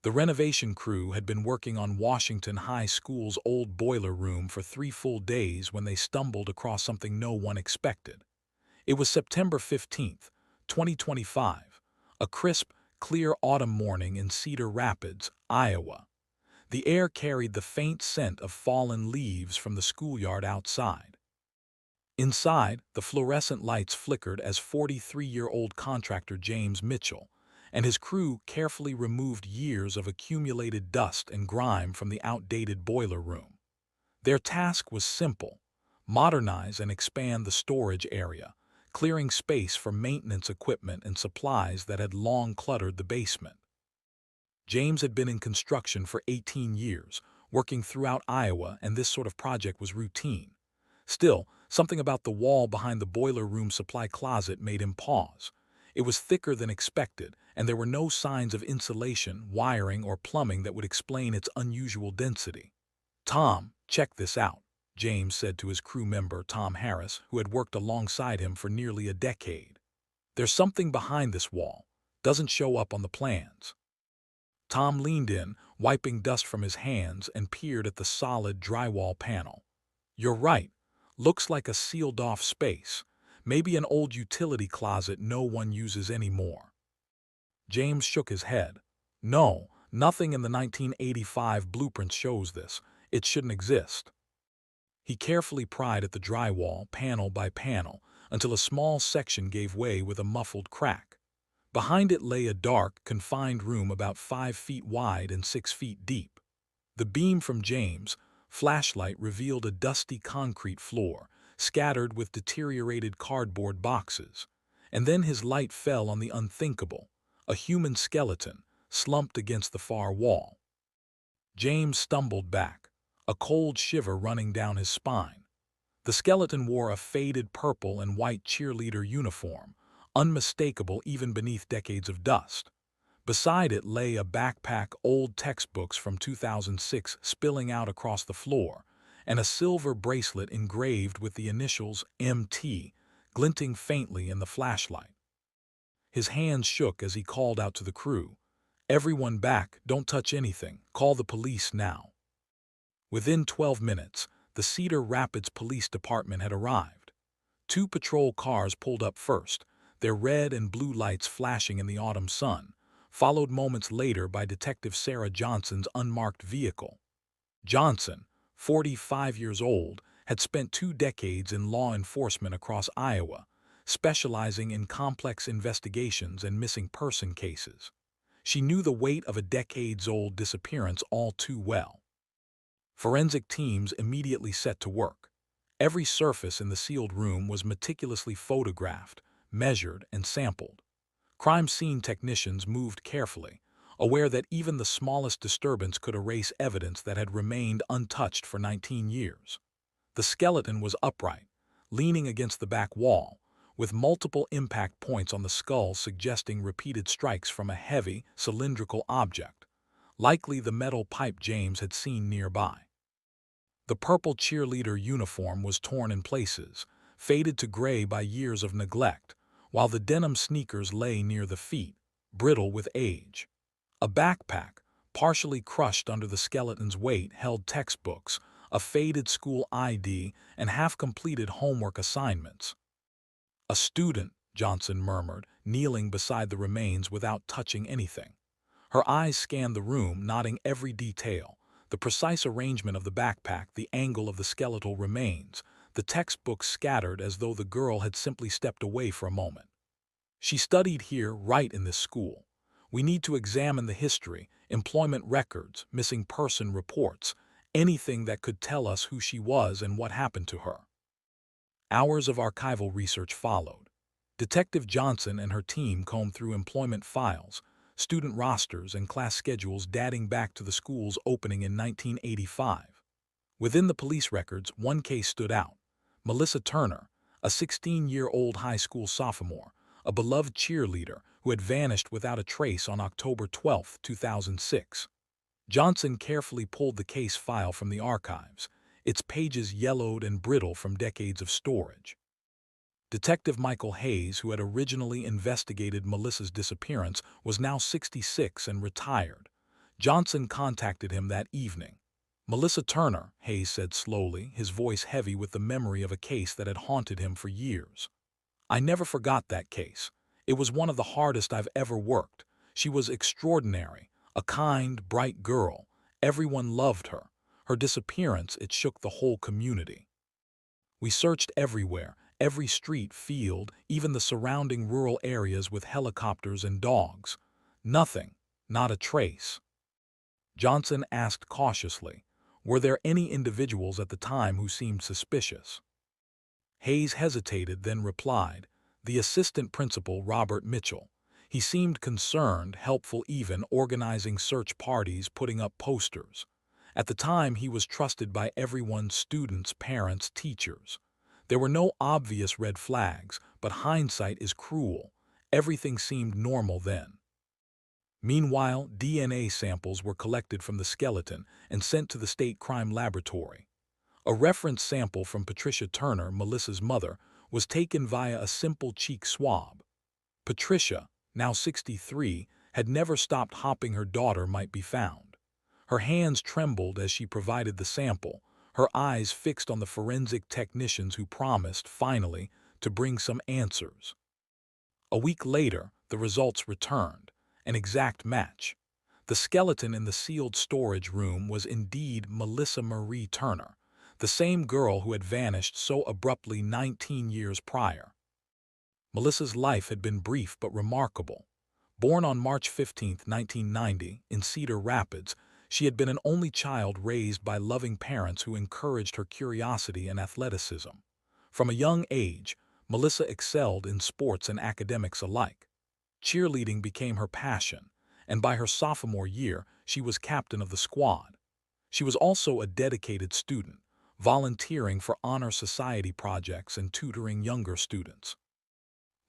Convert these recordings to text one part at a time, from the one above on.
The renovation crew had been working on Washington High School's old boiler room for 3 full days when they stumbled across something no one expected. It was September 15th, 2025, a crisp, clear autumn morning in Cedar Rapids, Iowa. The air carried the faint scent of fallen leaves from the schoolyard outside. Inside, the fluorescent lights flickered as 43-year-old contractor James Mitchell and his crew carefully removed years of accumulated dust and grime from the outdated boiler room. Their task was simple: modernize and expand the storage area, clearing space for maintenance equipment and supplies that had long cluttered the basement. James had been in construction for 18 years, working throughout Iowa, and this sort of project was routine. Still, something about the wall behind the boiler room supply closet made him pause. It was thicker than expected, and there were no signs of insulation, wiring, or plumbing that would explain its unusual density. "Tom, check this out," James said to his crew member Tom Harris, who had worked alongside him for nearly a decade. "There's something behind this wall. Doesn't show up on the plans." Tom leaned in, wiping dust from his hands, and peered at the solid drywall panel. "You're right. Looks like a sealed-off space. Maybe an old utility closet no one uses anymore." James shook his head. "No, nothing in the 1985 blueprint shows this. It shouldn't exist." He carefully pried at the drywall, panel by panel, until a small section gave way with a muffled crack. Behind it lay a dark, confined room about 5 feet wide and 6 feet deep. The beam from James' flashlight revealed a dusty concrete floor, scattered with deteriorated cardboard boxes. And then his light fell on the unthinkable: a human skeleton, slumped against the far wall. James stumbled back, a cold shiver running down his spine. The skeleton wore a faded purple and white cheerleader uniform, unmistakable even beneath decades of dust. Beside it lay a backpack, old textbooks from 2006 spilling out across the floor, and a silver bracelet engraved with the initials MT glinting faintly in the flashlight. His hands shook as he called out to the crew, "Everyone back, don't touch anything, call the police now." Within 12 minutes, the Cedar Rapids Police Department had arrived. 2 patrol cars pulled up first, their red and blue lights flashing in the autumn sun, followed moments later by Detective Sarah Johnson's unmarked vehicle. Johnson, 45 years old, had spent 2 decades in law enforcement across Iowa, specializing in complex investigations and missing person cases. She knew the weight of a decades-old disappearance all too well. Forensic teams immediately set to work. Every surface in the sealed room was meticulously photographed, measured, and sampled. Crime scene technicians moved carefully, aware that even the smallest disturbance could erase evidence that had remained untouched for 19 years. The skeleton was upright, leaning against the back wall, with multiple impact points on the skull suggesting repeated strikes from a heavy, cylindrical object, likely the metal pipe James had seen nearby. The purple cheerleader uniform was torn in places, faded to gray by years of neglect, while the denim sneakers lay near the feet, brittle with age. A backpack, partially crushed under the skeleton's weight, held textbooks, a faded school ID, and half-completed homework assignments. "A student," Johnson murmured, kneeling beside the remains without touching anything. Her eyes scanned the room, noting every detail: the precise arrangement of the backpack, the angle of the skeletal remains, the textbooks scattered as though the girl had simply stepped away for a moment. "She studied here, right in this school. We need to examine the history, employment records, missing person reports, anything that could tell us who she was and what happened to her." Hours of archival research followed. Detective Johnson and her team combed through employment files, student rosters, and class schedules dating back to the school's opening in 1985. Within the police records, one case stood out: Melissa Turner, a 16-year-old high school sophomore, a beloved cheerleader who had vanished without a trace on October 12, 2006. Johnson carefully pulled the case file from the archives, its pages yellowed and brittle from decades of storage. Detective Michael Hayes, who had originally investigated Melissa's disappearance, was now 66 and retired. Johnson contacted him that evening. "Melissa Turner," Hayes said slowly, his voice heavy with the memory of a case that had haunted him for years. "I never forgot that case. It was one of the hardest I've ever worked. She was extraordinary, a kind, bright girl. Everyone loved her. Her disappearance, it shook the whole community. We searched everywhere, every street, field, even the surrounding rural areas with helicopters and dogs. Nothing, not a trace." Johnson asked cautiously, "Were there any individuals at the time who seemed suspicious?" Hayes hesitated, then replied, "The assistant principal, Robert Mitchell. He seemed concerned, helpful even, organizing search parties, putting up posters. At the time, he was trusted by everyone, students, parents, teachers. There were no obvious red flags, but hindsight is cruel. Everything seemed normal then." Meanwhile, DNA samples were collected from the skeleton and sent to the state crime laboratory. A reference sample from Patricia Turner, Melissa's mother, was taken via a simple cheek swab. Patricia, now 63, had never stopped hoping her daughter might be found. Her hands trembled as she provided the sample, her eyes fixed on the forensic technicians who promised, finally, to bring some answers. A week later, the results returned, an exact match. The skeleton in the sealed storage room was indeed Melissa Marie Turner, the same girl who had vanished so abruptly 19 years prior. Melissa's life had been brief but remarkable. Born on March 15, 1990, in Cedar Rapids, she had been an only child raised by loving parents who encouraged her curiosity and athleticism. From a young age, Melissa excelled in sports and academics alike. Cheerleading became her passion, and by her sophomore year, she was captain of the squad. She was also a dedicated student, volunteering for honor society projects and tutoring younger students.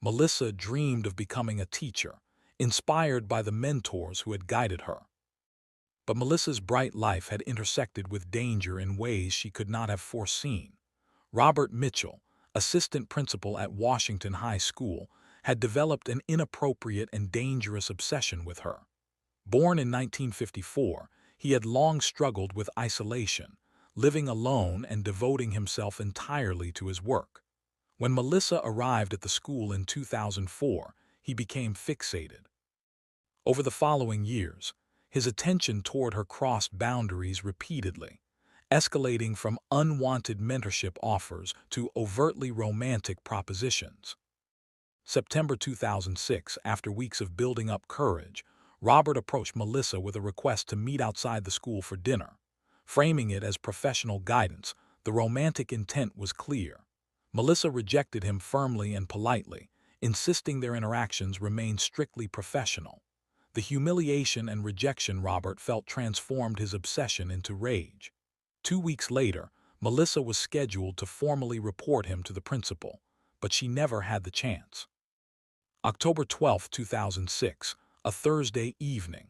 Melissa dreamed of becoming a teacher, inspired by the mentors who had guided her. But Melissa's bright life had intersected with danger in ways she could not have foreseen. Robert Mitchell, assistant principal at Washington High School, had developed an inappropriate and dangerous obsession with her. Born in 1954, he had long struggled with isolation, living alone and devoting himself entirely to his work. When Melissa arrived at the school in 2004, he became fixated. Over the following years, his attention toward her crossed boundaries repeatedly, escalating from unwanted mentorship offers to overtly romantic propositions. September 2006, after weeks of building up courage, Robert approached Melissa with a request to meet outside the school for dinner. Framing it as professional guidance, the romantic intent was clear. Melissa rejected him firmly and politely, insisting their interactions remain strictly professional. The humiliation and rejection Robert felt transformed his obsession into rage. 2 weeks later, Melissa was scheduled to formally report him to the principal, but she never had the chance. October 12, 2006, a Thursday evening.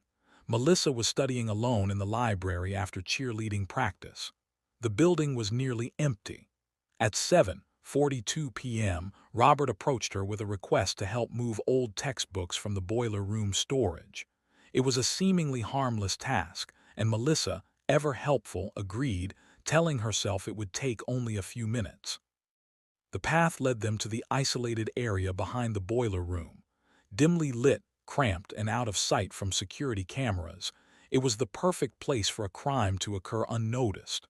Melissa was studying alone in the library after cheerleading practice. The building was nearly empty. At 7:42 p.m., Robert approached her with a request to help move old textbooks from the boiler room storage. It was a seemingly harmless task, and Melissa, ever helpful, agreed, telling herself it would take only a few minutes. The path led them to the isolated area behind the boiler room. Dimly lit, cramped, and out of sight from security cameras, it was the perfect place for a crime to occur unnoticed.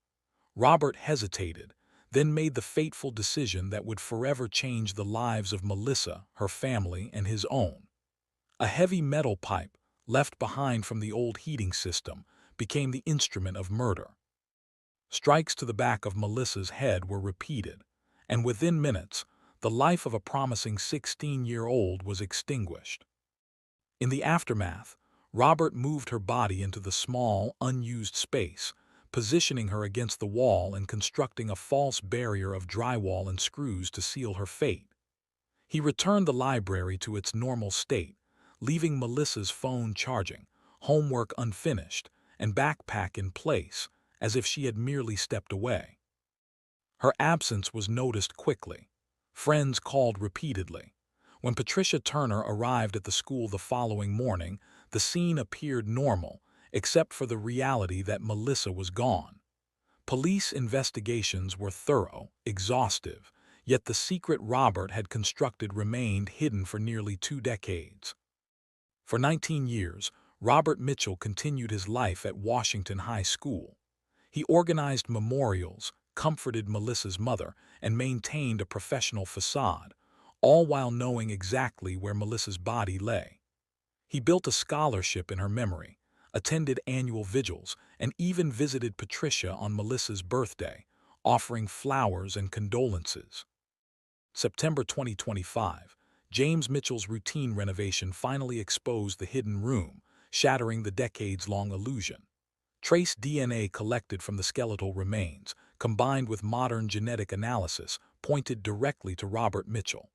Robert hesitated, then made the fateful decision that would forever change the lives of Melissa, her family, and his own. A heavy metal pipe, left behind from the old heating system, became the instrument of murder. Strikes to the back of Melissa's head were repeated, and within minutes, the life of a promising 16-year-old was extinguished. In the aftermath, Robert moved her body into the small, unused space, positioning her against the wall and constructing a false barrier of drywall and screws to seal her fate. He returned the library to its normal state, leaving Melissa's phone charging, homework unfinished, and backpack in place, as if she had merely stepped away. Her absence was noticed quickly. Friends called repeatedly. When Patricia Turner arrived at the school the following morning, the scene appeared normal, except for the reality that Melissa was gone. Police investigations were thorough, exhaustive, yet the secret Robert had constructed remained hidden for nearly 2 decades. For 19 years, Robert Mitchell continued his life at Washington High School. He organized memorials, comforted Melissa's mother, and maintained a professional facade, all while knowing exactly where Melissa's body lay. He built a scholarship in her memory, attended annual vigils, and even visited Patricia on Melissa's birthday, offering flowers and condolences. September 2025, James Mitchell's routine renovation finally exposed the hidden room, shattering the decades-long illusion. Trace DNA collected from the skeletal remains, combined with modern genetic analysis, pointed directly to Robert Mitchell.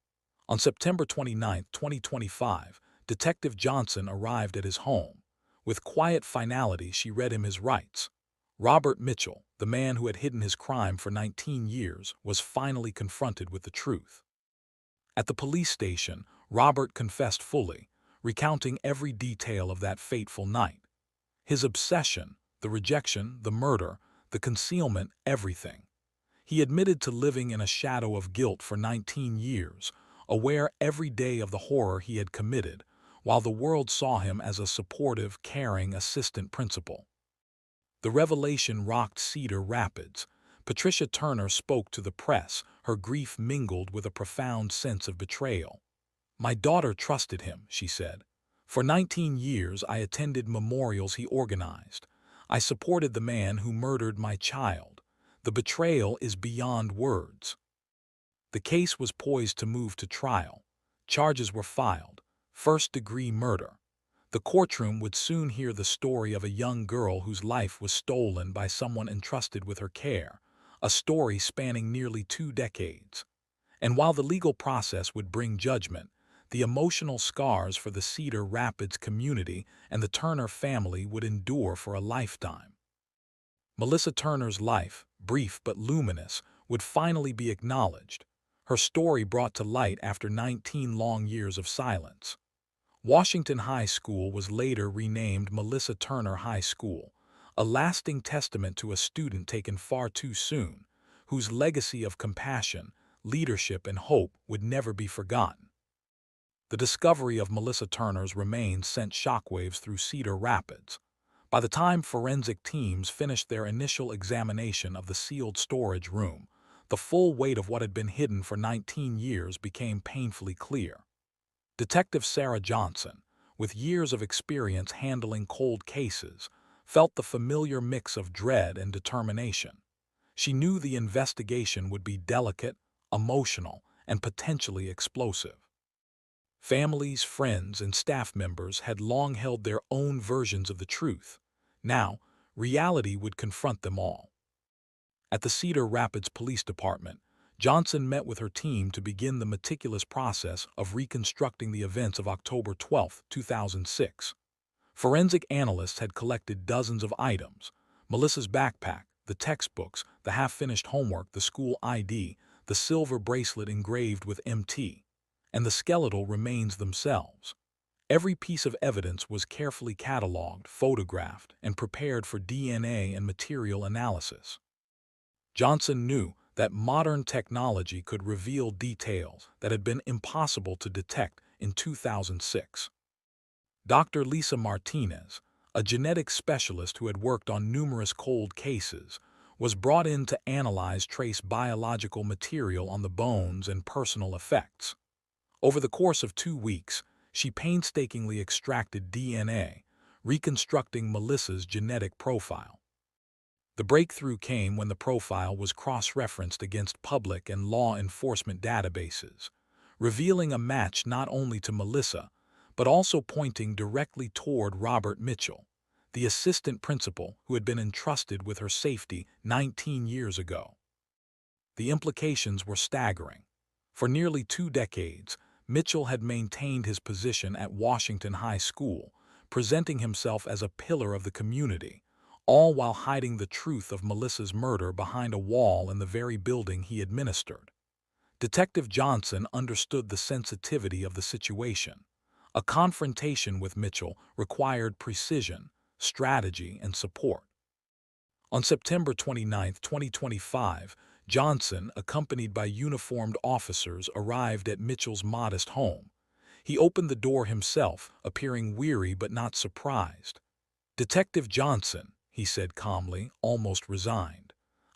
On September 29, 2025, Detective Johnson arrived at his home. With quiet finality, she read him his rights. Robert Mitchell, the man who had hidden his crime for 19 years, was finally confronted with the truth. At the police station, Robert confessed fully, recounting every detail of that fateful night. His obsession, the rejection, the murder, the concealment, everything. He admitted to living in a shadow of guilt for 19 years, aware every day of the horror he had committed, while the world saw him as a supportive, caring assistant principal. The revelation rocked Cedar Rapids. Patricia Turner spoke to the press, her grief mingled with a profound sense of betrayal. "My daughter trusted him," she said. "For 19 years I attended memorials he organized. I supported the man who murdered my child. The betrayal is beyond words." The case was poised to move to trial. Charges were filed. First-degree murder. The courtroom would soon hear the story of a young girl whose life was stolen by someone entrusted with her care, a story spanning nearly 2 decades. And while the legal process would bring judgment, the emotional scars for the Cedar Rapids community and the Turner family would endure for a lifetime. Melissa Turner's life, brief but luminous, would finally be acknowledged, her story brought to light after 19 long years of silence. Washington High School was later renamed Melissa Turner High School, a lasting testament to a student taken far too soon, whose legacy of compassion, leadership, and hope would never be forgotten. The discovery of Melissa Turner's remains sent shockwaves through Cedar Rapids. By the time forensic teams finished their initial examination of the sealed storage room, the full weight of what had been hidden for 19 years became painfully clear. Detective Sarah Johnson, with years of experience handling cold cases, felt the familiar mix of dread and determination. She knew the investigation would be delicate, emotional, and potentially explosive. Families, friends, and staff members had long held their own versions of the truth. Now, reality would confront them all. At the Cedar Rapids Police Department, Johnson met with her team to begin the meticulous process of reconstructing the events of October 12, 2006. Forensic analysts had collected dozens of items: Melissa's backpack, the textbooks, the half-finished homework, the school ID, the silver bracelet engraved with MT, and the skeletal remains themselves. Every piece of evidence was carefully cataloged, photographed, and prepared for DNA and material analysis. Johnson knew that modern technology could reveal details that had been impossible to detect in 2006. Dr. Lisa Martinez, a genetic specialist who had worked on numerous cold cases, was brought in to analyze trace biological material on the bones and personal effects. Over the course of 2 weeks, she painstakingly extracted DNA, reconstructing Melissa's genetic profile. The breakthrough came when the profile was cross-referenced against public and law enforcement databases, revealing a match not only to Melissa, but also pointing directly toward Robert Mitchell, the assistant principal who had been entrusted with her safety 19 years ago. The implications were staggering. For nearly 2 decades, Mitchell had maintained his position at Washington High School, presenting himself as a pillar of the community, all while hiding the truth of Melissa's murder behind a wall in the very building he administered. Detective Johnson understood the sensitivity of the situation. A confrontation with Mitchell required precision, strategy, and support. On September 29, 2025, Johnson, accompanied by uniformed officers, arrived at Mitchell's modest home. He opened the door himself, appearing weary but not surprised. "Detective Johnson," he said calmly, almost resigned.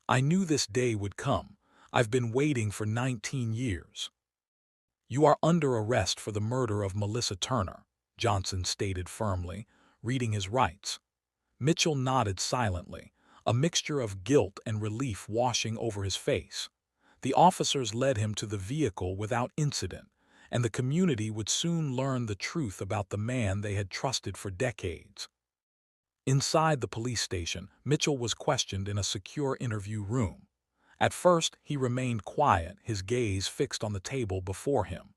"I knew this day would come. I've been waiting for 19 years." "You are under arrest for the murder of Melissa Turner," Johnson stated firmly, reading his rights. Mitchell nodded silently, a mixture of guilt and relief washing over his face. The officers led him to the vehicle without incident, and the community would soon learn the truth about the man they had trusted for decades. Inside the police station, Mitchell was questioned in a secure interview room. At first, he remained quiet, his gaze fixed on the table before him.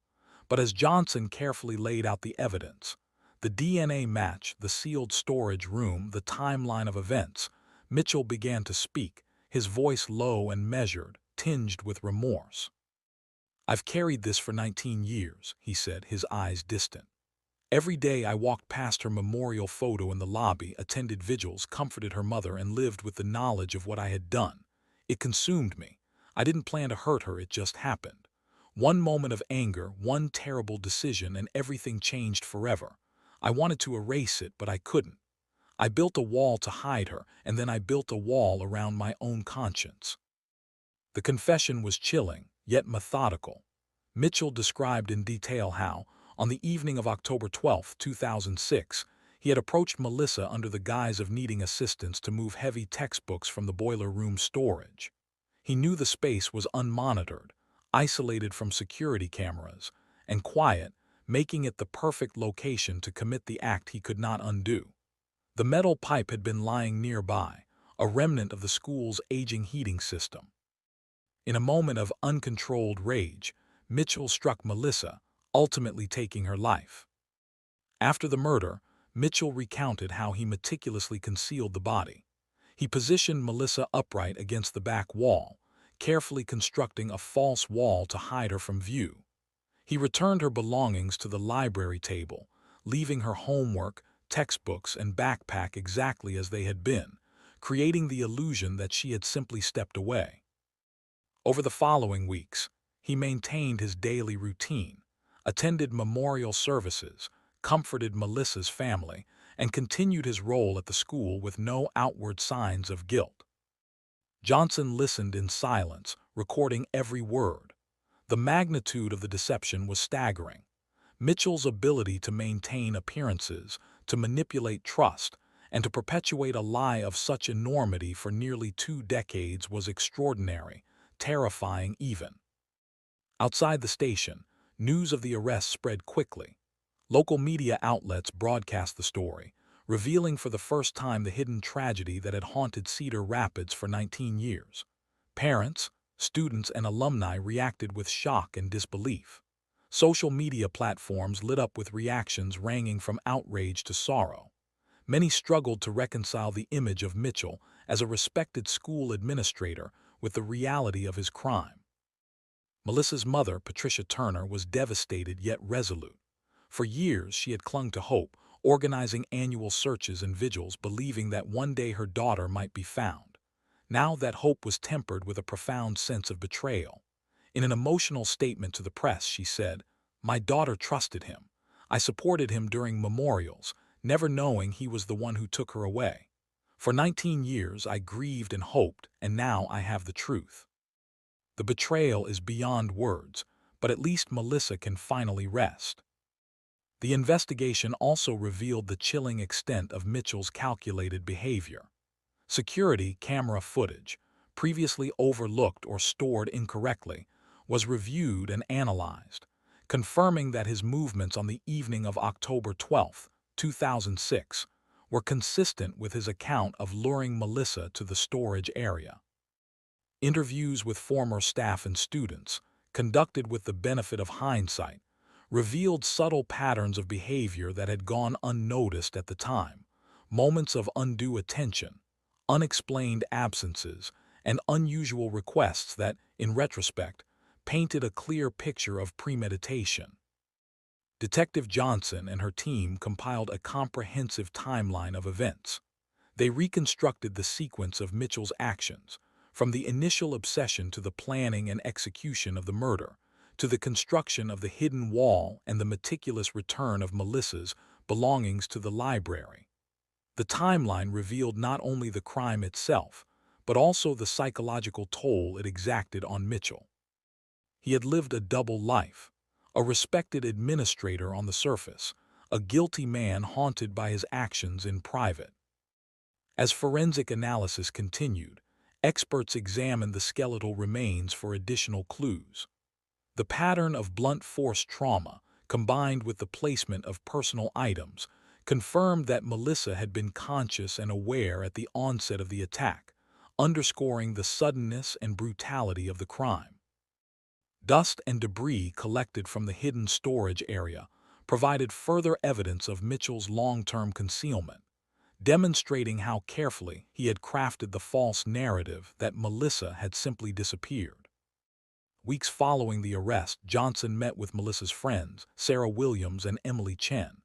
But as Johnson carefully laid out the evidence, the DNA match, the sealed storage room, the timeline of events, Mitchell began to speak, his voice low and measured, tinged with remorse. "I've carried this for 19 years, he said, his eyes distant. "Every day I walked past her memorial photo in the lobby, attended vigils, comforted her mother, and lived with the knowledge of what I had done. It consumed me. I didn't plan to hurt her, it just happened. One moment of anger, one terrible decision, and everything changed forever. I wanted to erase it, but I couldn't. I built a wall to hide her, and then I built a wall around my own conscience." The confession was chilling, yet methodical. Mitchell described in detail how, on the evening of October 12, 2006, he had approached Melissa under the guise of needing assistance to move heavy textbooks from the boiler room storage. He knew the space was unmonitored, isolated from security cameras, and quiet, making it the perfect location to commit the act he could not undo. The metal pipe had been lying nearby, a remnant of the school's aging heating system. In a moment of uncontrolled rage, Mitchell struck Melissa, ultimately taking her life. After the murder, Mitchell recounted how he meticulously concealed the body. He positioned Melissa upright against the back wall, carefully constructing a false wall to hide her from view. He returned her belongings to the library table, leaving her homework, textbooks, and backpack exactly as they had been, creating the illusion that she had simply stepped away. Over the following weeks, he maintained his daily routine, attended memorial services, comforted Melissa's family, and continued his role at the school with no outward signs of guilt. Johnson listened in silence, recording every word. The magnitude of the deception was staggering. Mitchell's ability to maintain appearances, to manipulate trust, and to perpetuate a lie of such enormity for nearly 2 decades was extraordinary, terrifying even. Outside the station, news of the arrest spread quickly. Local media outlets broadcast the story, revealing for the first time the hidden tragedy that had haunted Cedar Rapids for 19 years. Parents, students, and alumni reacted with shock and disbelief. Social media platforms lit up with reactions ranging from outrage to sorrow. Many struggled to reconcile the image of Mitchell as a respected school administrator with the reality of his crime. Melissa's mother, Patricia Turner, was devastated yet resolute. For years, she had clung to hope, organizing annual searches and vigils, believing that one day her daughter might be found. Now that hope was tempered with a profound sense of betrayal. In an emotional statement to the press, she said, "My daughter trusted him. I supported him during memorials, never knowing he was the one who took her away. For 19 years, I grieved and hoped, and now I have the truth." The betrayal is beyond words, but at least Melissa can finally rest. The investigation also revealed the chilling extent of Mitchell's calculated behavior. Security camera footage, previously overlooked or stored incorrectly, was reviewed and analyzed, confirming that his movements on the evening of October 12, 2006, were consistent with his account of luring Melissa to the storage area. Interviews with former staff and students, conducted with the benefit of hindsight, revealed subtle patterns of behavior that had gone unnoticed at the time, moments of undue attention, unexplained absences, and unusual requests that, in retrospect, painted a clear picture of premeditation. Detective Johnson and her team compiled a comprehensive timeline of events. They reconstructed the sequence of Mitchell's actions, from the initial obsession to the planning and execution of the murder, to the construction of the hidden wall and the meticulous return of Melissa's belongings to the library. The timeline revealed not only the crime itself, but also the psychological toll it exacted on Mitchell. He had lived a double life, a respected administrator on the surface, a guilty man haunted by his actions in private. As forensic analysis continued, experts examined the skeletal remains for additional clues. The pattern of blunt force trauma, combined with the placement of personal items, confirmed that Melissa had been conscious and aware at the onset of the attack, underscoring the suddenness and brutality of the crime. Dust and debris collected from the hidden storage area provided further evidence of Mitchell's long-term concealment, demonstrating how carefully he had crafted the false narrative that Melissa had simply disappeared. Weeks following the arrest, Johnson met with Melissa's friends, Sarah Williams and Emily Chen.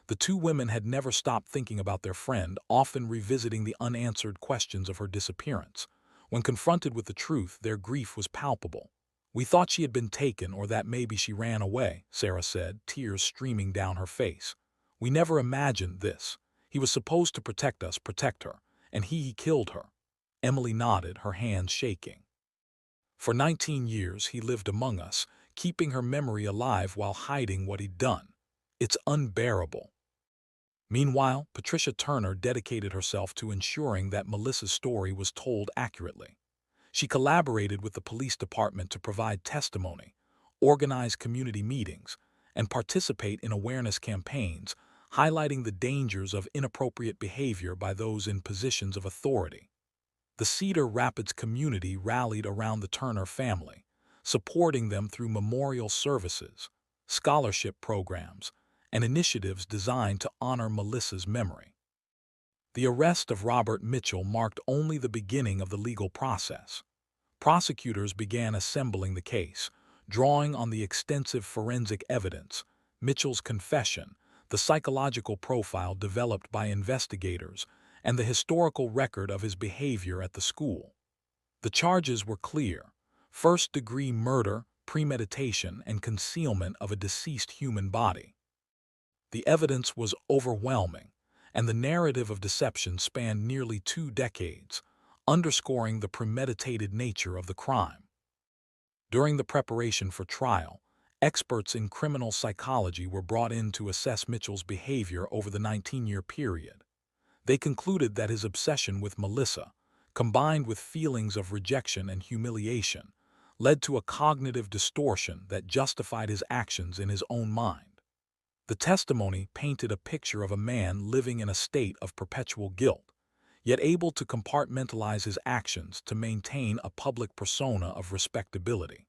The two women had never stopped thinking about their friend, often revisiting the unanswered questions of her disappearance. When confronted with the truth, their grief was palpable. "We thought she had been taken or that maybe she ran away," Sarah said, tears streaming down her face. "We never imagined this. He was supposed to protect us, protect her, and he killed her." Emily nodded, her hands shaking. "For 19 years he lived among us, keeping her memory alive while hiding what he'd done. It's unbearable." Meanwhile, Patricia Turner dedicated herself to ensuring that Melissa's story was told accurately. She collaborated with the police department to provide testimony, organize community meetings, and participate in awareness campaigns, highlighting the dangers of inappropriate behavior by those in positions of authority. The Cedar Rapids community rallied around the Turner family, supporting them through memorial services, scholarship programs, and initiatives designed to honor Melissa's memory. The arrest of Robert Mitchell marked only the beginning of the legal process. Prosecutors began assembling the case, drawing on the extensive forensic evidence, Mitchell's confession, the psychological profile developed by investigators, and the historical record of his behavior at the school. The charges were clear: first-degree murder, premeditation, and concealment of a deceased human body. The evidence was overwhelming, and the narrative of deception spanned nearly 2 decades, underscoring the premeditated nature of the crime. During the preparation for trial, experts in criminal psychology were brought in to assess Mitchell's behavior over the 19-year period. They concluded that his obsession with Melissa, combined with feelings of rejection and humiliation, led to a cognitive distortion that justified his actions in his own mind. The testimony painted a picture of a man living in a state of perpetual guilt, yet able to compartmentalize his actions to maintain a public persona of respectability.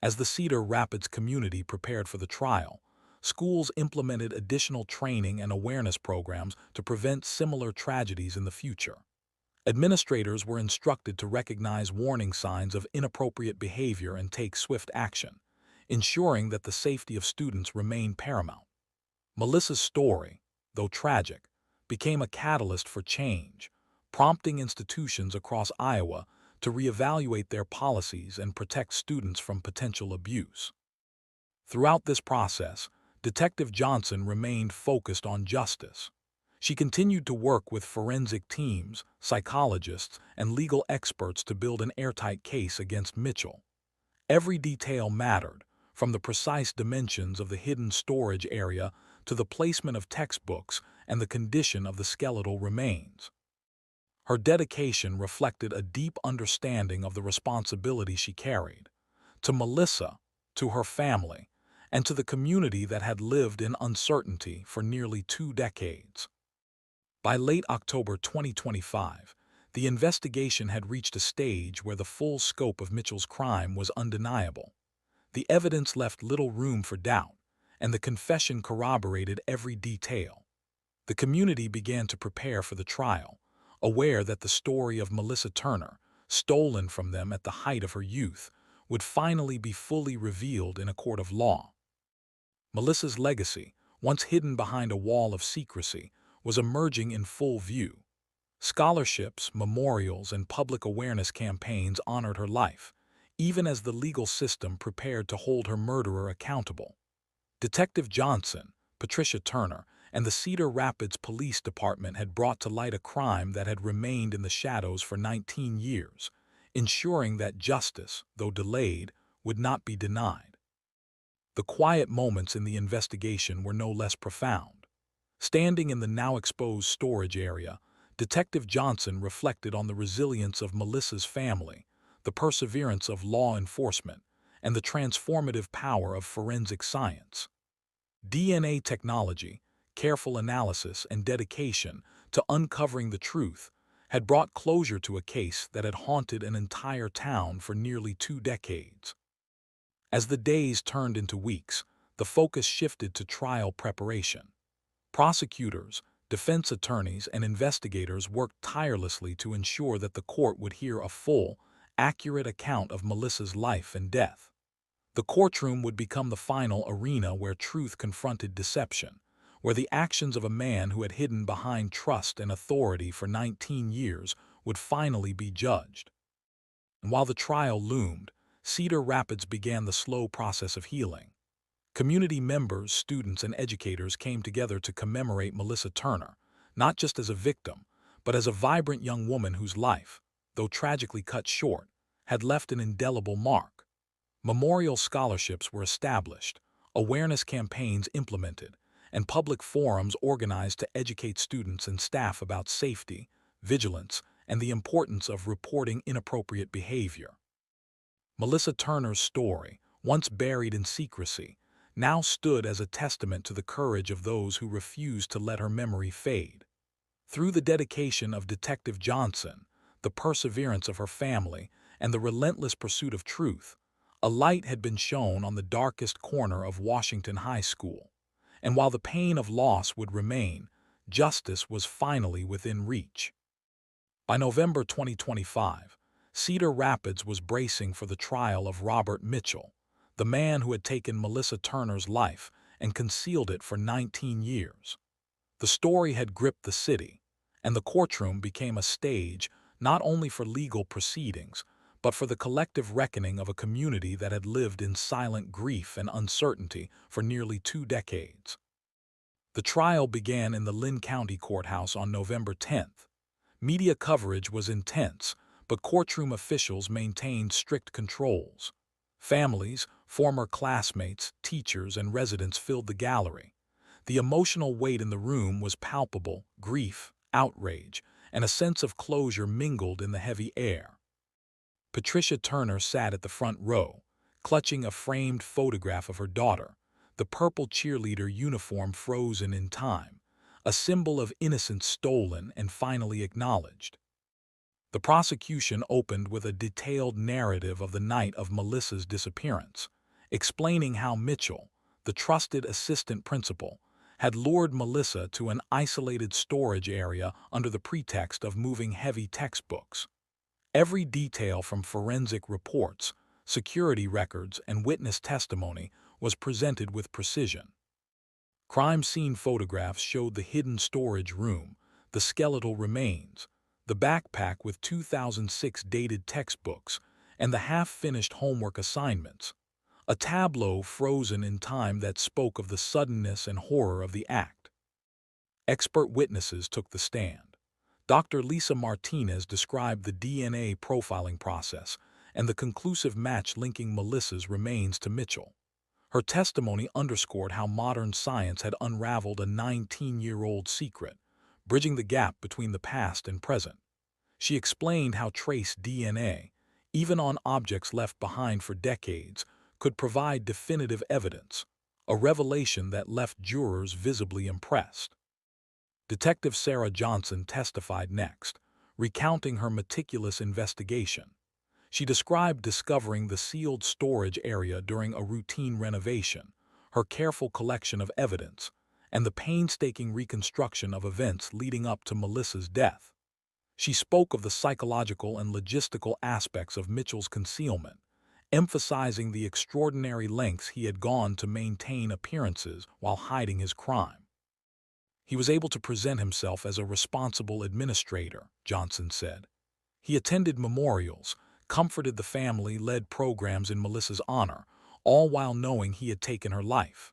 As the Cedar Rapids community prepared for the trial, schools implemented additional training and awareness programs to prevent similar tragedies in the future. Administrators were instructed to recognize warning signs of inappropriate behavior and take swift action, ensuring that the safety of students remained paramount. Melissa's story, though tragic, became a catalyst for change, prompting institutions across Iowa to reevaluate their policies and protect students from potential abuse. Throughout this process, Detective Johnson remained focused on justice. She continued to work with forensic teams, psychologists, and legal experts to build an airtight case against Mitchell. Every detail mattered, from the precise dimensions of the hidden storage area to the placement of textbooks and the condition of the skeletal remains. Her dedication reflected a deep understanding of the responsibility she carried, to Melissa, to her family, and to the community that had lived in uncertainty for nearly 2 decades. By late October 2025, the investigation had reached a stage where the full scope of Mitchell's crime was undeniable. The evidence left little room for doubt, and the confession corroborated every detail. The community began to prepare for the trial, aware that the story of Melissa Turner, stolen from them at the height of her youth, would finally be fully revealed in a court of law. Melissa's legacy, once hidden behind a wall of secrecy, was emerging in full view. Scholarships, memorials, and public awareness campaigns honored her life, even as the legal system prepared to hold her murderer accountable. Detective Johnson, Patricia Turner, and the Cedar Rapids Police Department had brought to light a crime that had remained in the shadows for 19 years, ensuring that justice, though delayed, would not be denied. The quiet moments in the investigation were no less profound. Standing in the now-exposed storage area, Detective Johnson reflected on the resilience of Melissa's family, the perseverance of law enforcement, and the transformative power of forensic science. DNA technology, careful analysis, and dedication to uncovering the truth had brought closure to a case that had haunted an entire town for nearly 2 decades. As the days turned into weeks, the focus shifted to trial preparation. Prosecutors, defense attorneys, and investigators worked tirelessly to ensure that the court would hear a full, accurate account of Melissa's life and death. The courtroom would become the final arena where truth confronted deception, where the actions of a man who had hidden behind trust and authority for 19 years would finally be judged. And while the trial loomed, Cedar Rapids began the slow process of healing. Community members, students, and educators came together to commemorate Melissa Turner, not just as a victim, but as a vibrant young woman whose life, though tragically cut short, had left an indelible mark. Memorial scholarships were established, awareness campaigns implemented, and public forums organized to educate students and staff about safety, vigilance, and the importance of reporting inappropriate behavior. Melissa Turner's story, once buried in secrecy, now stood as a testament to the courage of those who refused to let her memory fade. Through the dedication of Detective Johnson, the perseverance of her family, and the relentless pursuit of truth, a light had been shone on the darkest corner of Washington High School. And while the pain of loss would remain, justice was finally within reach. By November 2025, Cedar Rapids was bracing for the trial of Robert Mitchell, the man who had taken Melissa Turner's life and concealed it for 19 years. The story had gripped the city, and the courtroom became a stage not only for legal proceedings, but for the collective reckoning of a community that had lived in silent grief and uncertainty for nearly 2 decades. The trial began in the Lynn County Courthouse on November 10th. Media coverage was intense, but courtroom officials maintained strict controls. Families, former classmates, teachers, and residents filled the gallery. The emotional weight in the room was palpable. Grief, outrage, and a sense of closure mingled in the heavy air. Patricia Turner sat at the front row, clutching a framed photograph of her daughter, the purple cheerleader uniform frozen in time, a symbol of innocence stolen and finally acknowledged. The prosecution opened with a detailed narrative of the night of Melissa's disappearance, explaining how Mitchell, the trusted assistant principal, had lured Melissa to an isolated storage area under the pretext of moving heavy textbooks. Every detail from forensic reports, security records, and witness testimony was presented with precision. Crime scene photographs showed the hidden storage room, the skeletal remains, the backpack with 2006 dated textbooks, and the half-finished homework assignments, a tableau frozen in time that spoke of the suddenness and horror of the act. Expert witnesses took the stand. Dr. Lisa Martinez described the DNA profiling process and the conclusive match linking Melissa's remains to Mitchell. Her testimony underscored how modern science had unraveled a 19-year-old secret, bridging the gap between the past and present. She explained how trace DNA, even on objects left behind for decades, could provide definitive evidence, a revelation that left jurors visibly impressed. Detective Sarah Johnson testified next, recounting her meticulous investigation. She described discovering the sealed storage area during a routine renovation, her careful collection of evidence, and the painstaking reconstruction of events leading up to Melissa's death. She spoke of the psychological and logistical aspects of Mitchell's concealment, emphasizing the extraordinary lengths he had gone to maintain appearances while hiding his crime. He was able to present himself as a responsible administrator, Johnson said. He attended memorials, comforted the family, led programs in Melissa's honor, all while knowing he had taken her life.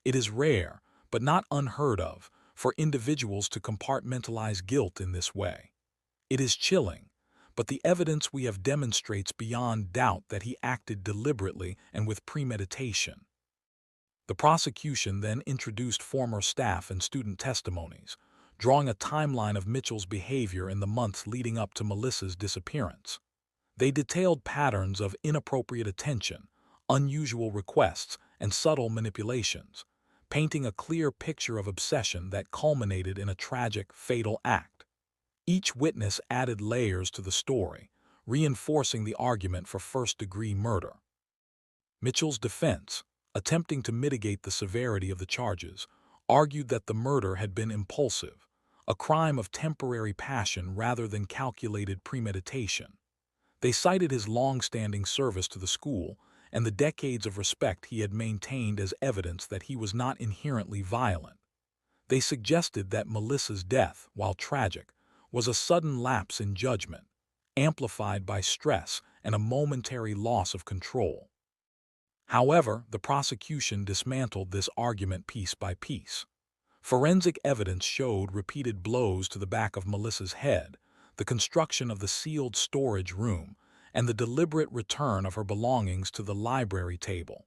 It is rare, but not unheard of, for individuals to compartmentalize guilt in this way. It is chilling, but the evidence we have demonstrates beyond doubt that he acted deliberately and with premeditation. The prosecution then introduced former staff and student testimonies, drawing a timeline of Mitchell's behavior in the months leading up to Melissa's disappearance. They detailed patterns of inappropriate attention, unusual requests, and subtle manipulations, painting a clear picture of obsession that culminated in a tragic, fatal act. Each witness added layers to the story, reinforcing the argument for first-degree murder. Mitchell's defense, attempting to mitigate the severity of the charges, argued that the murder had been impulsive, a crime of temporary passion rather than calculated premeditation. They cited his long-standing service to the school and the decades of respect he had maintained as evidence that he was not inherently violent. They suggested that Melissa's death, while tragic, was a sudden lapse in judgment, amplified by stress and a momentary loss of control. However, the prosecution dismantled this argument piece by piece. Forensic evidence showed repeated blows to the back of Melissa's head, the construction of the sealed storage room, and the deliberate return of her belongings to the library table.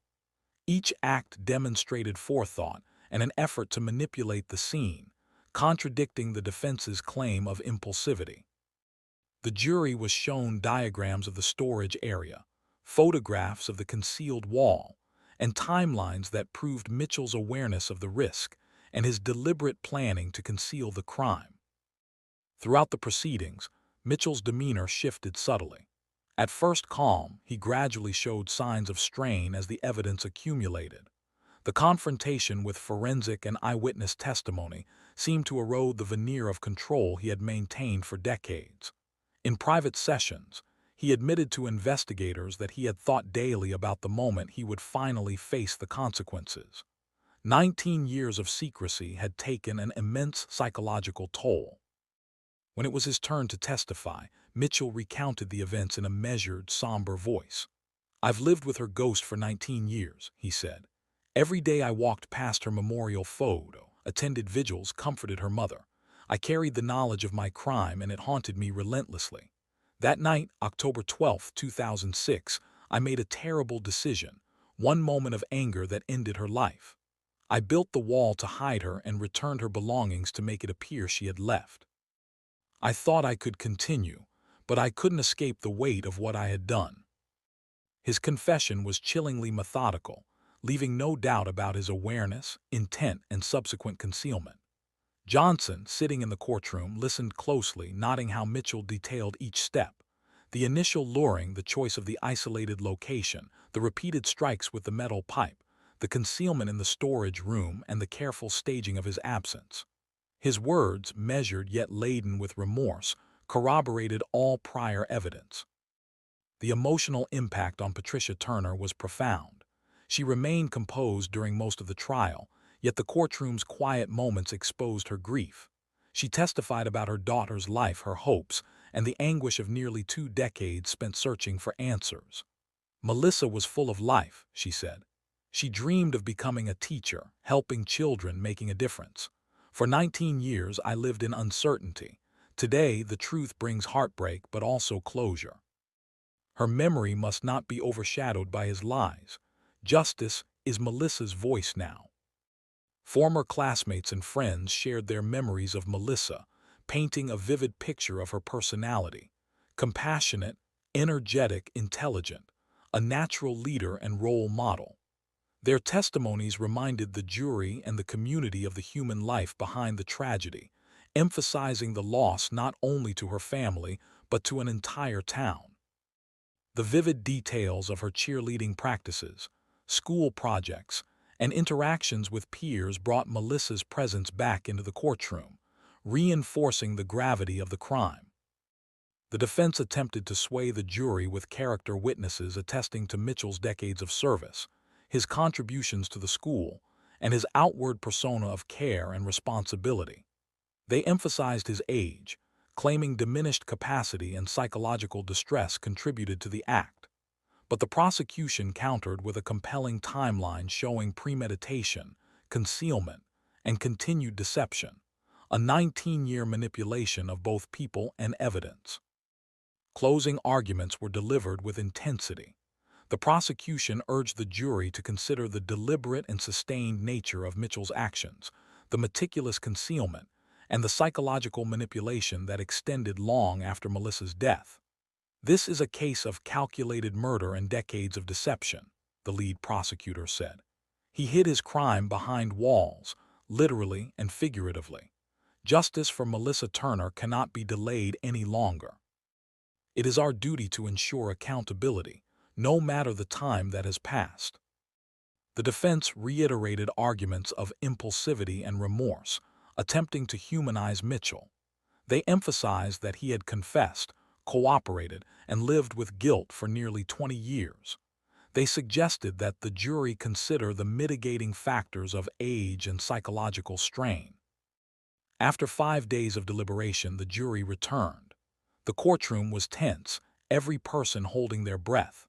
Each act demonstrated forethought and an effort to manipulate the scene, contradicting the defense's claim of impulsivity. The jury was shown diagrams of the storage area, photographs of the concealed wall, and timelines that proved Mitchell's awareness of the risk and his deliberate planning to conceal the crime. Throughout the proceedings, Mitchell's demeanor shifted subtly. At first calm, he gradually showed signs of strain as the evidence accumulated. The confrontation with forensic and eyewitness testimony seemed to erode the veneer of control he had maintained for decades. In private sessions, he admitted to investigators that he had thought daily about the moment he would finally face the consequences. 19 years of secrecy had taken an immense psychological toll. When it was his turn to testify, Mitchell recounted the events in a measured, somber voice. "I've lived with her ghost for 19 years, he said. Every day I walked past her memorial photo, attended vigils, comforted her mother. I carried the knowledge of my crime and it haunted me relentlessly. That night, October 12, 2006, I made a terrible decision, one moment of anger that ended her life. I built the wall to hide her and returned her belongings to make it appear she had left. I thought I could continue, but I couldn't escape the weight of what I had done." His confession was chillingly methodical, leaving no doubt about his awareness, intent, and subsequent concealment. Johnson, sitting in the courtroom, listened closely, noting how Mitchell detailed each step. The initial luring, the choice of the isolated location, the repeated strikes with the metal pipe, the concealment in the storage room, and the careful staging of his absence. His words, measured yet laden with remorse, corroborated all prior evidence. The emotional impact on Patricia Turner was profound. She remained composed during most of the trial, yet the courtroom's quiet moments exposed her grief. She testified about her daughter's life, her hopes, and the anguish of nearly 2 decades spent searching for answers. "Melissa was full of life," she said. "She dreamed of becoming a teacher, helping children, making a difference. For 19 years, I lived in uncertainty. Today, the truth brings heartbreak but also closure." Her memory must not be overshadowed by his lies. Justice is Melissa's voice now. Former classmates and friends shared their memories of Melissa, painting a vivid picture of her personality. Compassionate, energetic, intelligent, a natural leader and role model. Their testimonies reminded the jury and the community of the human life behind the tragedy, emphasizing the loss not only to her family but to an entire town. The vivid details of her cheerleading practices, school projects, and interactions with peers brought Melissa's presence back into the courtroom, reinforcing the gravity of the crime. The defense attempted to sway the jury with character witnesses attesting to Mitchell's decades of service, his contributions to the school, and his outward persona of care and responsibility. They emphasized his age, claiming diminished capacity and psychological distress contributed to the act. But the prosecution countered with a compelling timeline showing premeditation, concealment, and continued deception, a 19-year manipulation of both people and evidence. Closing arguments were delivered with intensity. The prosecution urged the jury to consider the deliberate and sustained nature of Mitchell's actions, the meticulous concealment, and the psychological manipulation that extended long after Melissa's death. "This is a case of calculated murder and decades of deception," the lead prosecutor said. "He hid his crime behind walls, literally and figuratively. Justice for Melissa Turner cannot be delayed any longer. It is our duty to ensure accountability, no matter the time that has passed." The defense reiterated arguments of impulsivity and remorse, attempting to humanize Mitchell. They emphasized that he had confessed, cooperated, and lived with guilt for nearly 20 years. They suggested that the jury consider the mitigating factors of age and psychological strain. After 5 days of deliberation, the jury returned. The courtroom was tense, every person holding their breath.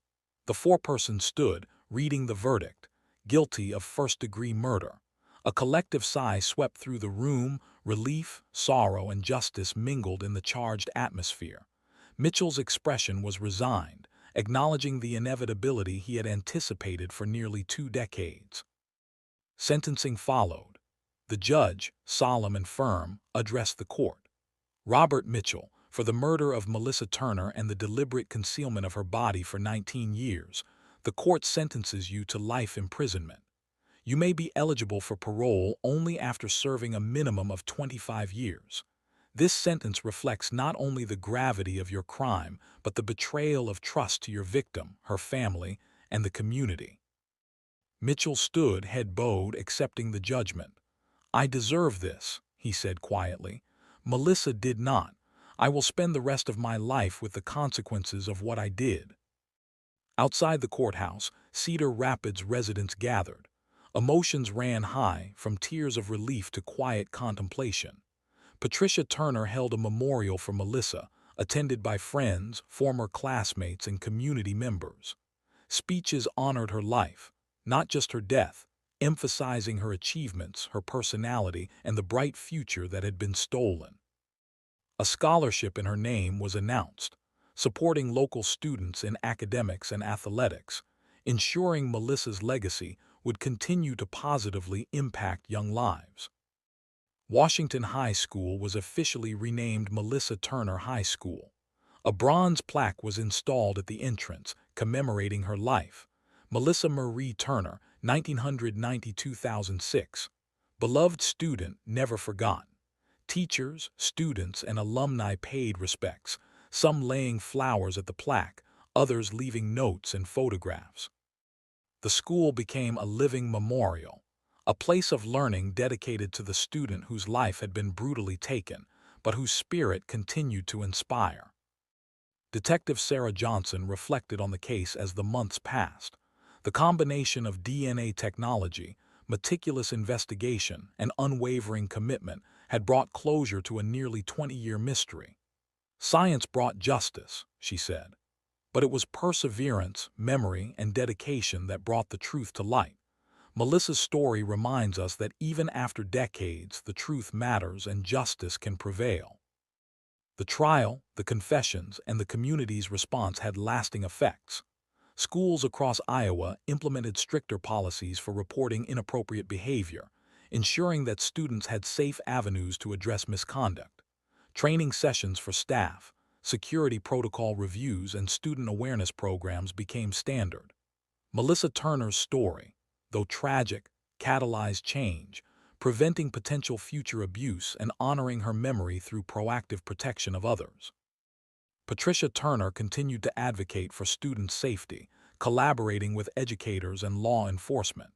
The foreperson stood, reading the verdict, guilty of first-degree murder. A collective sigh swept through the room, relief, sorrow, and justice mingled in the charged atmosphere. Mitchell's expression was resigned, acknowledging the inevitability he had anticipated for nearly 2 decades. Sentencing followed. The judge, solemn and firm, addressed the court. "Robert Mitchell, for the murder of Melissa Turner and the deliberate concealment of her body for 19 years, the court sentences you to life imprisonment. You may be eligible for parole only after serving a minimum of 25 years. This sentence reflects not only the gravity of your crime, but the betrayal of trust to your victim, her family, and the community." Mitchell stood, head bowed, accepting the judgment. "I deserve this," he said quietly. "Melissa did not. I will spend the rest of my life with the consequences of what I did." Outside the courthouse, Cedar Rapids residents gathered. Emotions ran high, from tears of relief to quiet contemplation. Patricia Turner held a memorial for Melissa, attended by friends, former classmates, and community members. Speeches honored her life, not just her death, emphasizing her achievements, her personality, and the bright future that had been stolen. A scholarship in her name was announced, supporting local students in academics and athletics, ensuring Melissa's legacy would continue to positively impact young lives. Washington High School was officially renamed Melissa Turner High School. A bronze plaque was installed at the entrance, commemorating her life. Melissa Marie Turner, 1990–2006. Beloved student, never forgotten. Teachers, students, and alumni paid respects, some laying flowers at the plaque, others leaving notes and photographs. The school became a living memorial, a place of learning dedicated to the student whose life had been brutally taken, but whose spirit continued to inspire. Detective Sarah Johnson reflected on the case as the months passed. The combination of DNA technology, meticulous investigation, and unwavering commitment had brought closure to a nearly 20-year mystery. "Science brought justice," she said, "but it was perseverance, memory, and dedication that brought the truth to light." Melissa's story reminds us that even after decades, the truth matters and justice can prevail. The trial, the confessions, and the community's response had lasting effects. Schools across Iowa implemented stricter policies for reporting inappropriate behavior, ensuring that students had safe avenues to address misconduct. Training sessions for staff, security protocol reviews, and student awareness programs became standard. Melissa Turner's story, though tragic, catalyzed change, preventing potential future abuse and honoring her memory through proactive protection of others. Patricia Turner continued to advocate for student safety, collaborating with educators and law enforcement.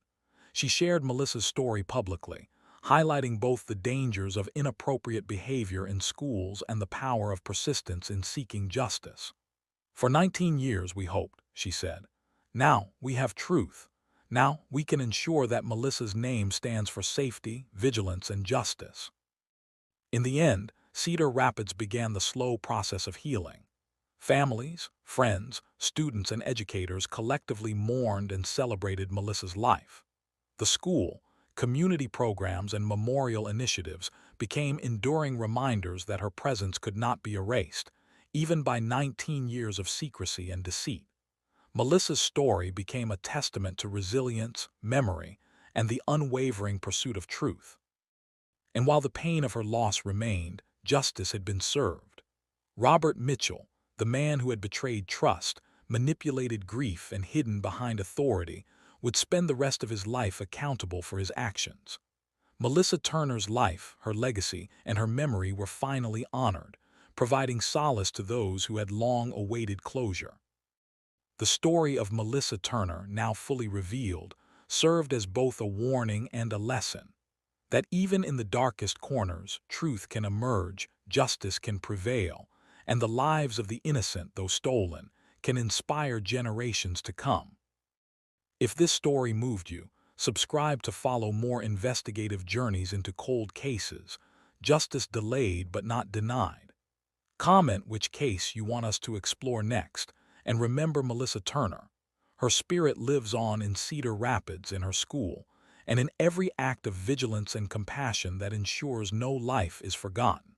She shared Melissa's story publicly, highlighting both the dangers of inappropriate behavior in schools and the power of persistence in seeking justice. "For 19 years we hoped," she said. "Now we have truth. Now we can ensure that Melissa's name stands for safety, vigilance, and justice." In the end, Cedar Rapids began the slow process of healing. Families, friends, students, and educators collectively mourned and celebrated Melissa's life. The school, community programs, and memorial initiatives became enduring reminders that her presence could not be erased, even by 19 years of secrecy and deceit. Melissa's story became a testament to resilience, memory, and the unwavering pursuit of truth. And while the pain of her loss remained, justice had been served. Robert Mitchell, the man who had betrayed trust, manipulated grief, and hidden behind authority, would spend the rest of his life accountable for his actions. Melissa Turner's life, her legacy, and her memory were finally honored, providing solace to those who had long awaited closure. The story of Melissa Turner, now fully revealed, served as both a warning and a lesson. That even in the darkest corners, truth can emerge, justice can prevail, and the lives of the innocent, though stolen, can inspire generations to come. If this story moved you, subscribe to follow more investigative journeys into cold cases, justice delayed but not denied. Comment which case you want us to explore next, and remember Melissa Turner. Her spirit lives on in Cedar Rapids, in her school, and in every act of vigilance and compassion that ensures no life is forgotten.